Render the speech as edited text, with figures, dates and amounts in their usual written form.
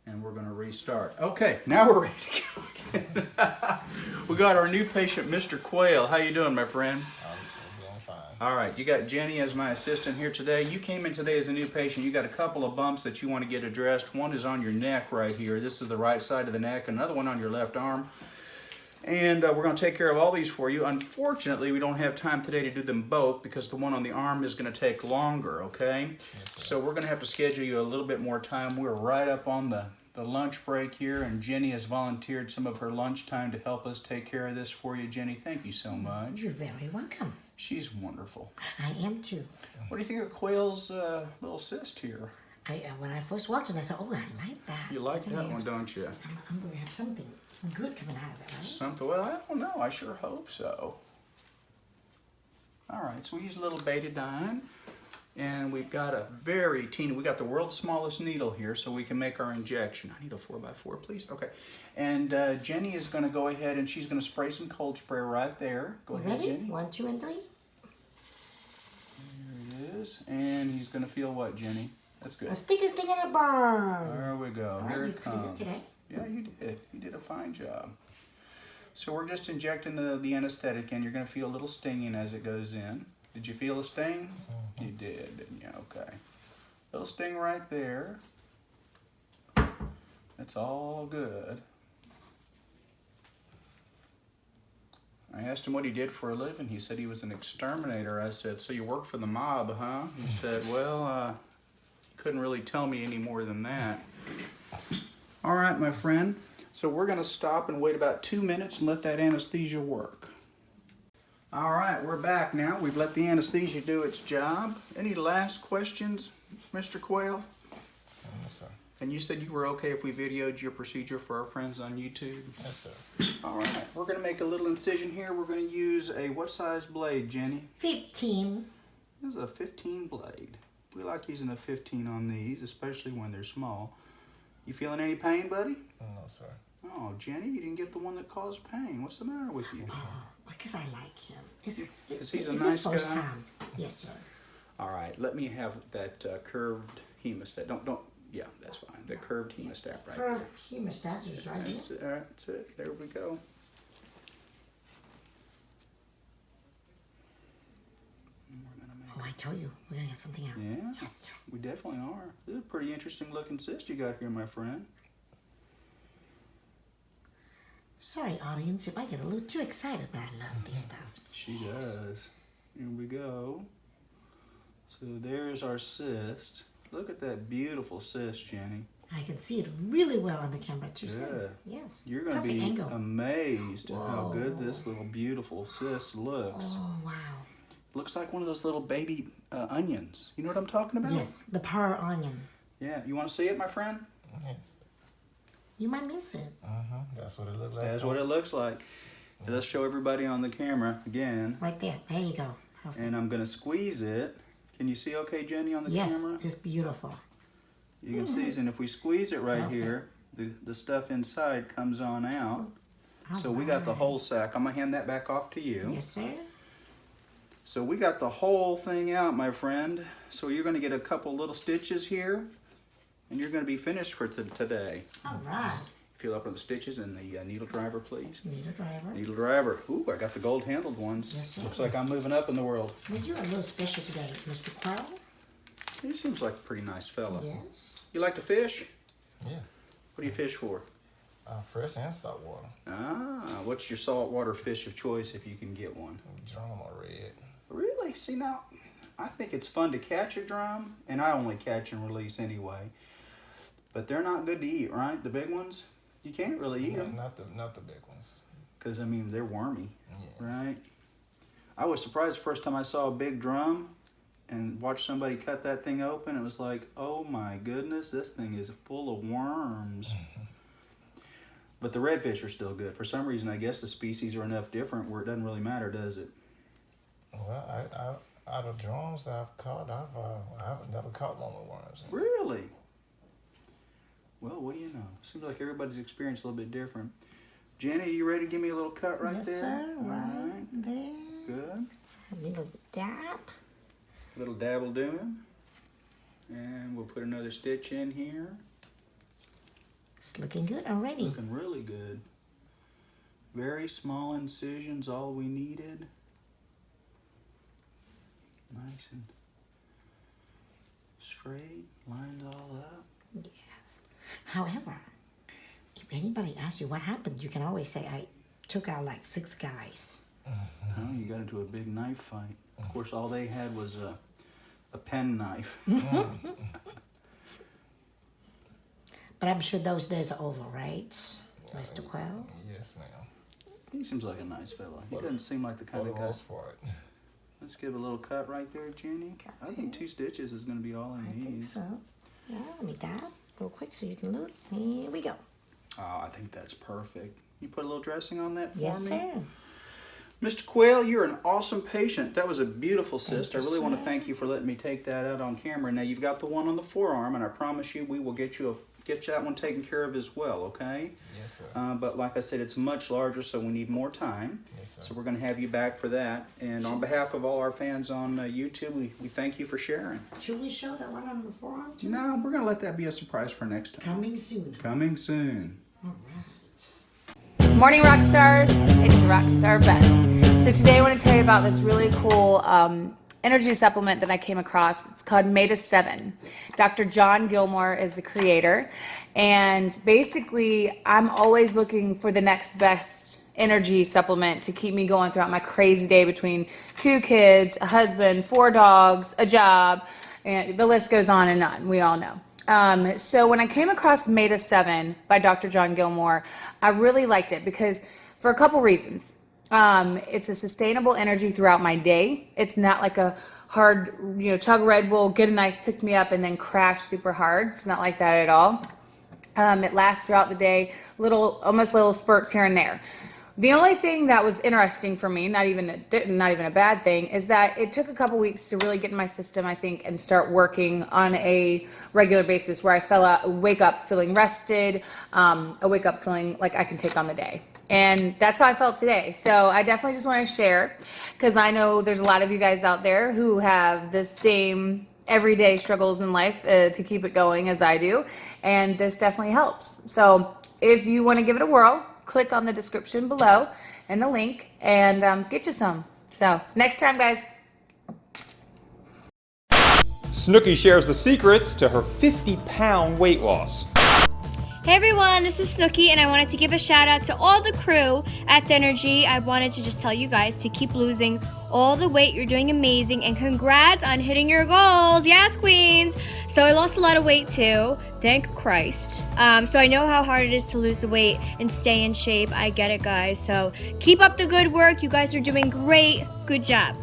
And we're going to restart. Okay, now we're ready to go again. We got our new patient, Mr. Quayle. How you doing, my friend? I'm doing fine. All right, you got Jenny as my assistant here today. You came in today as a new patient. You got a couple of bumps that you want to get addressed. One is on your neck right here. This is the right side of the neck. Another one on your left arm. And we're going to take care of all these for you. Unfortunately, we don't have time today to do them both because the one on the arm is going to take longer, okay? Yes, sir. So we're going to have to schedule you a little bit more time. We're right up on the lunch break here, and Jenny has volunteered some of her lunch time to help us take care of this for you. Jenny, thank you so much. You're very welcome. She's wonderful. I am too. What do you think of Quayle's little cyst here? When I first walked in, I said, "Oh, I like that." You like that one, don't you? I'm going to have something good coming out of it, right? Something, well, I don't know. I sure hope so. All right, so we use a little betadine, and we've got a very teeny, we got the world's smallest needle here so we can make our injection. I need a 4x4, please. Okay. And Jenny is going to go ahead and she's going to spray some cold spray right there. Go ahead, Ready? Jenny. 1, 2, and 3. There it is. And he's going to feel what, Jenny? That's good. A sticky sting and a burn. There we go. All right, Here you it pretty good comes. today. Yeah, you did. You did a fine job. So we're just injecting the anesthetic in. You're going to feel a little stinging as it goes in. Did you feel a sting? Mm-hmm. You did, didn't you? Okay. Little sting right there. That's all good. I asked him what he did for a living. He said he was an exterminator. I said, so you work for the mob, huh? He said, well, couldn't really tell me any more than that. All right, my friend. So we're going to stop and wait about 2 minutes and let that anesthesia work. All right, we're back now. We've let the anesthesia do its job. Any last questions, Mr. Quayle? Yes, sir. And you said you were okay if we videoed your procedure for our friends on YouTube? Yes, sir. All right, we're going to make a little incision here. We're going to use a what size blade, Jenny? 15. This is a 15 blade. We like using a 15 on these, especially when they're small. You feeling any pain, buddy? No, sir. Oh, Jenny, you didn't get the one that caused pain. What's the matter with you? Oh, because I like him. Because he's a it's nice his first guy? time. Yes, sir. All right, let me have that curved hemostat. Yeah, that's fine. The curved hemostat right there. Curved hemostats is right That's here. it. All right, that's it. There we go. We're gonna make. Oh, I told you, we're going to get something out. Yeah, Yes, yes. we definitely are. This is a pretty interesting looking cyst you got here, my friend. Sorry, audience, if I get a little too excited, but I love these stuff. She does. Here we go. So there's our cyst. Look at that beautiful cyst, Jenny. I can see it really well on the camera too, sir. Yeah. Yes. You're going to Perfect be angle. amazed at how good Whoa. this little beautiful cyst looks. Oh, wow. Looks like one of those little baby onions. You know what I'm talking about? Yes, the pearl onion. Yeah. You want to see it, my friend? Yes. You might miss it. That's what it looked like. That's what it looks like. Let's show everybody on the camera again. Right there. There you go. Perfect. And I'm going to squeeze it. Can you see okay, Jenny, on the Yes, camera? it's beautiful. You can see, and if we squeeze it right Perfect. here, the stuff inside comes on out. All So we got the right. whole sack. I'm going to hand that back off to you. Yes, sir. So we got the whole thing out, my friend. So you're going to get a couple little stitches here, and you're going to be finished for today. All right. Feel up on the stitches and the needle driver, please. Needle driver. Needle driver. Ooh, I got the gold-handled ones. Yes, sir. Looks like I'm moving up in the world. Well, you're a little special today, Mr. Quayle. He seems like a pretty nice fella. Yes. You like to fish? Yes. What do you fish for? Fresh and salt water. Ah, what's your saltwater fish of choice if you can get one? Drum or red. Really? See, now, I think it's fun to catch a drum, and I only catch and release anyway. But they're not good to eat, right? The big ones? You can't really eat them. Not the big ones. Because, I mean, they're wormy, Yeah. right? I was surprised the first time I saw a big drum and watched somebody cut that thing open. It was like, oh my goodness, this thing is full of worms. But the redfish are still good. For some reason, I guess the species are enough different where it doesn't really matter, does it? Well, I out of drums I've caught, I've never caught one with worms. Really? Well, what do you know? Seems like everybody's experience a little bit different. Jenny, are you ready to give me a little cut right yes, there? sir. All Right there. Good. A little dab. Little dabble doing. And we'll put another stitch in here. looking good already. Looking really good. Very small incisions, all we needed. Nice and straight, lined all up. Yes. However, if anybody asks you what happened, you can always say, I took out like 6 guys. Oh, you got into a big knife fight. Of course, all they had was a pen knife. But I'm sure those days are over, right, Mr. Quell? Yes, ma'am. He seems like a nice fellow. He doesn't seem like the kind For of the guy. most part. Let's give a little cut right there, Jenny. I think 2 stitches is going to be all I it think needs. so. Yeah, let me dab real quick so you can look. Here we go. Oh, I think that's perfect. You put a little dressing on that for Yes, me? sir. Mr. Quayle, you're an awesome patient. That was a beautiful cyst. I you, really want to sir. thank you for letting me take that out on camera. Now, you've got the one on the forearm, and I promise you we will get that one taken care of as well, okay? Yes, sir. But like I said, it's much larger, so we need more time. Yes, sir. So we're going to have you back for that. And on behalf of all our fans on YouTube, we thank you for sharing. Should we show that one on the forearm too? No, we're going to let that be a surprise for next time. Coming soon. Coming soon. All right. Morning, rock stars. It's Rockstar Beth. So today I want to tell you about this really cool energy supplement that I came across. It's called Meta 7. Dr. John Gilmore is the creator. And basically, I'm always looking for the next best energy supplement to keep me going throughout my crazy day between 2 kids, a husband, 4 dogs, a job, and the list goes on and on. We all know. So when I came across Meta 7 by Dr. John Gilmore, I really liked it because for a couple reasons. It's a sustainable energy throughout my day. It's not like a hard, chug Red Bull, get a nice pick me up and then crash super hard. It's not like that at all. It lasts throughout the day, almost little spurts here and there. The only thing that was interesting for me, not even a bad thing, is that it took a couple weeks to really get in my system, I think, and start working on a regular basis where I wake up feeling rested, I wake up feeling like I can take on the day. And that's how I felt today. So I definitely just want to share because I know there's a lot of you guys out there who have the same everyday struggles in life to keep it going as I do. And this definitely helps. So if you want to give it a whirl, click on the description below and the link and get you some. So next time, guys. Snooki shares the secrets to her 50-pound weight loss. Hey everyone, this is Snooki and I wanted to give a shout out to all the crew at The Energy. I wanted to just tell you guys to keep losing all the weight. You're doing amazing and congrats on hitting your goals. Yes, queens. So I lost a lot of weight too. Thank Christ. So I know how hard it is to lose the weight and stay in shape. I get it, guys. So keep up the good work. You guys are doing great. Good job.